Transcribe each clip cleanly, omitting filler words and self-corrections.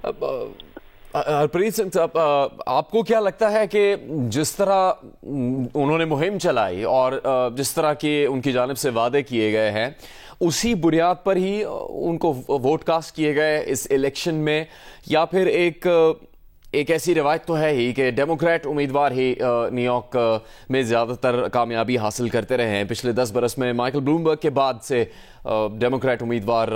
ہرپریت سنگھ صاحب، آپ کو کیا لگتا ہے کہ جس طرح انہوں نے مہم چلائی اور جس طرح کے ان کی جانب سے وعدے کیے گئے ہیں، اسی بنیاد پر ہی ان کو ووٹ کاسٹ کیے گئے اس الیکشن میں، یا پھر ایک ایسی روایت تو ہے ہی کہ ڈیموکریٹ امیدوار ہی نیو یارک میں زیادہ تر کامیابی حاصل کرتے رہے ہیں؟ پچھلے 10 برس میں مائیکل بلومبرگ کے بعد سے ڈیموکریٹ امیدوار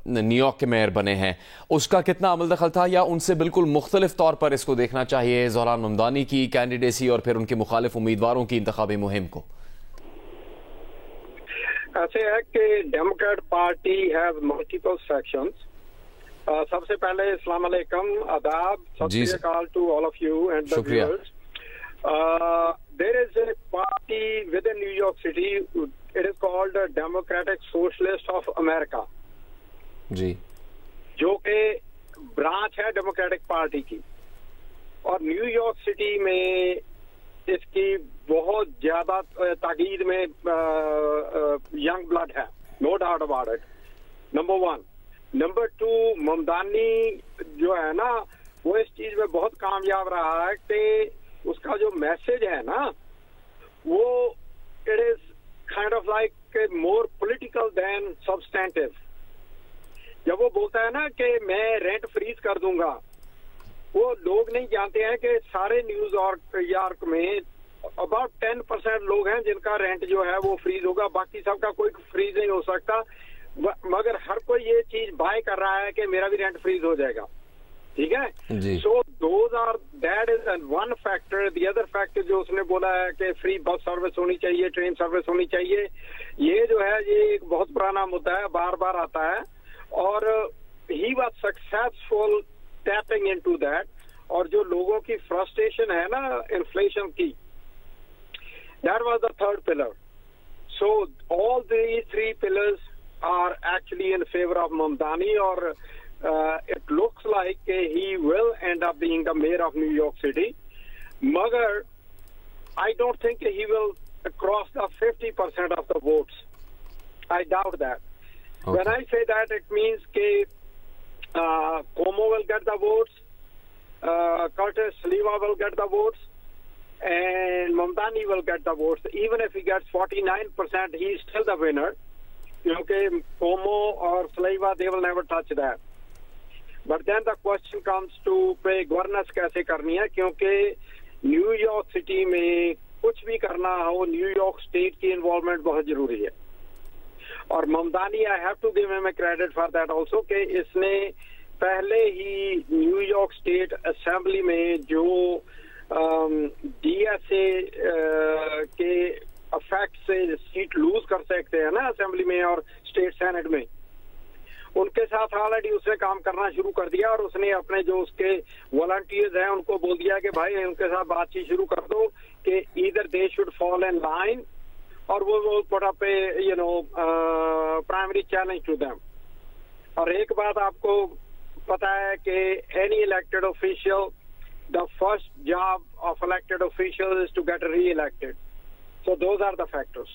نیو یارک کے میئر بنے ہیں. اس کا کتنا عمل دخل تھا، یا ان سے بالکل مختلف طور پر اس کو دیکھنا چاہیے زہران ممدانی کی کینڈیڈیسی اور پھر ان کے مخالف امیدواروں کی انتخابی مہم کو؟ ایسے ہے کہ Democrat Party has multiple sections. سب سے پہلے السلام علیکم، آداب، Sat Sri Akal to all of you and the viewers. There is a party within New York City. It is called Democratic Socialist of America. جی. جو کہ برانچ ہے ڈیموکریٹک پارٹی کی، اور نیو یارک سٹی میں اس کی بہت زیادہ تاکید میں ینگ بلڈ ہے، no doubt about it. Number 1. Number 2، Mamdani جو ہے نا وہ اس چیز میں بہت کامیاب رہا ہے کہ اس کا جو میسج ہے نا وہ it is kind of like more political than substantive. جب وہ بولتا ہے نا کہ میں رینٹ فریز کر دوں گا، وہ لوگ نہیں جانتے ہیں کہ سارے نیو یارک میں اباؤٹ 10% لوگ ہیں جن کا رینٹ جو ہے وہ فریز ہوگا، باقی سب کا کوئی فریز نہیں ہو سکتا. مگر ہر کوئی یہ چیز بائی کر رہا ہے کہ میرا بھی رینٹ فریز ہو جائے گا. ٹھیک ہے. So those are that is one factor. The other factor جو اس نے بولا ہے کہ فری بس سروس ہونی چاہیے، ٹرین سروس ہونی چاہیے، یہ جو ہے یہ ایک بہت پرانا مدعا ہے، بار بار آتا ہے. اور he was successful tapping into that. اور جو لوگوں کی فرسٹریشن ہے نا انفلیشن کی، that was the third pillar. So all these 3 pillars are actually in favor of Mamdani, or it looks like he will end up being the mayor of New York City. Magar I don't think he will cross the 50% of the votes. I doubt that. Okay. When I say that, it means that Cuomo will get the votes, Curtis Sliwa will get the votes, and Mamdani will get the votes. Even if he gets 49%, he is still the winner. کیونکہ comma اور سلیوا they will never touch that. But then the question comes to پہ governance کیسے کرنی ہے، کیونکہ new York city میں کچھ بھی کرنا ہو نیو یارک اسٹیٹ کی انوالومنٹ بہت ضروری ہے. اور Mamdani I have to give him a credit for that also کہ اس نے پہلے ہی نیو یارک اسٹیٹ اسمبلی میں جو ڈی ایس اے کے افیکٹ سے سیٹ لوز کر سکتے ہیں نا اسمبلی میں اور اسٹیٹ سینٹ میں، ان کے ساتھ آلریڈی اس نے کام کرنا شروع کر دیا. اور اس نے اپنے جو اس کے والنٹیئرز ہیں ان کو بول دیا کہ بھائی ان کے ساتھ بات چیت شروع کر دو کہ either they should fall in line, اور وہ put up primary challenge to them. اور ایک بات آپ کو پتا ہے کہ any elected official, the first job of elected official is to get reelected. So those are the factors.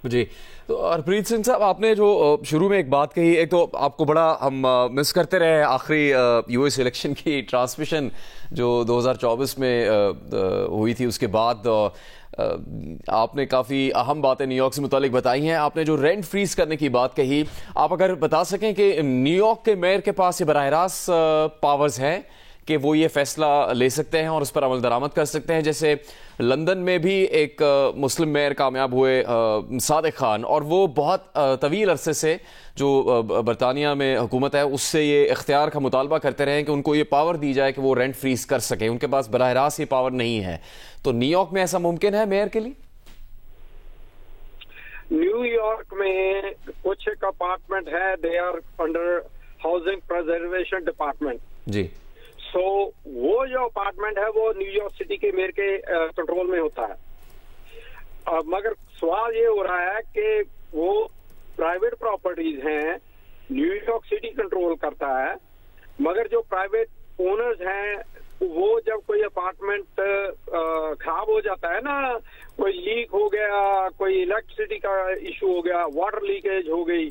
جی. تو ہرپریت سنگھ صاحب، آپ نے جو شروع میں ایک بات کہی، ایک تو آپ کو بڑا ہم مس کرتے رہے آخری یو ایس الیکشن کی ٹرانسمیشن جو 2024 میں ہوئی تھی، اس کے بعد آپ نے کافی اہم باتیں نیو یارک سے متعلق بتائی ہیں. آپ نے جو رینٹ فریز کرنے کی بات کہی، آپ اگر بتا سکیں کہ نیو یارک کے میئر کے پاس یہ براہ راست پاورز ہیں کہ وہ یہ فیصلہ لے سکتے ہیں اور اس پر عمل درآمد کر سکتے ہیں. جیسے لندن میں بھی ایک مسلم میئر کامیاب ہوئے صادق خان، اور وہ بہت طویل عرصے سے جو برطانیہ میں حکومت ہے اس سے یہ اختیار کا مطالبہ کرتے رہے کہ ان کو یہ پاور دی جائے کہ وہ رینٹ فریز کر سکیں. ان کے پاس براہ راست یہ پاور نہیں ہے. تو نیو یارک میں ایسا ممکن ہے میئر کے لیے؟ نیو یارک میں کچھ ایک اپارٹمنٹ ہے، they are under housing preservation department. جی. سو وہ جو اپارٹمنٹ ہے وہ نیو یارک سٹی کے میئر کے کنٹرول میں ہوتا ہے. مگر سوال یہ ہو رہا ہے کہ وہ پرائیویٹ پراپرٹیز ہیں، نیو یارک سٹی کنٹرول کرتا ہے، مگر جو پرائیویٹ اونرز ہیں وہ جب کوئی اپارٹمنٹ خراب ہو جاتا ہے نا، کوئی لیک ہو گیا، کوئی الیکٹریسٹی کا ایشو ہو گیا، واٹر لیکیج ہو گئی،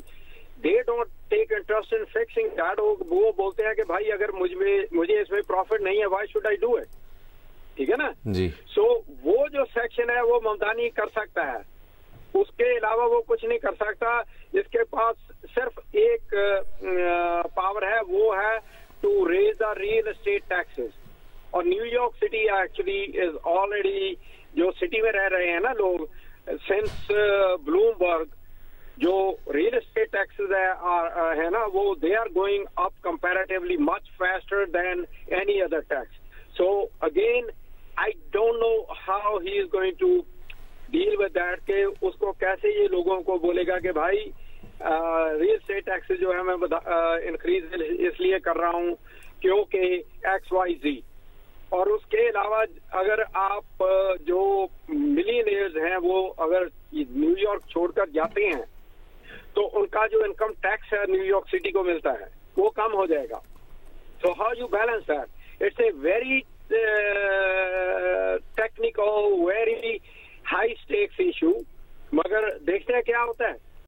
they don't take interest in fixing that. وہ بولتے ہیں کہ بھائی اگر مجھے اس میں پروفٹ نہیں ہے, why should I do it؟ ٹھیک ہے نا جی. سو وہ جو سیکشن ہے وہ ممدانی کر سکتا ہے, اس کے علاوہ وہ کچھ نہیں کر سکتا. اس کے پاس صرف ایک پاور ہے, وہ ہے to raise the real estate taxes. اور New York City actually is already, جو سٹی میں رہ رہے ہیں نا لوگ, سنس بلومبرگ, جو ریئل اسٹیٹ ٹیکسز ہے نا وہ they are going up comparatively much faster than any other tax. So again I don't know how he is going to deal with that, کہ اس کو کیسے یہ لوگوں کو بولے گا کہ بھائی ریئل اسٹیٹ ٹیکسز جو ہے میں انکریز اس لیے کر رہا ہوں کیونکہ ایکس وائی زی. اور اس کے علاوہ اگر آپ جو ملینئرز ہیں وہ اگر نیو یارک چھوڑ کر جاتے ہیں تو ان کا جو انکم ٹیکس ہے نیو یارک سٹی کو ملتا ہے وہ کم ہو جائے گا. So how you balance that? It's a very technical, very high stakes issue. مگر دیکھتے ہیں کیا ہوتا ہے.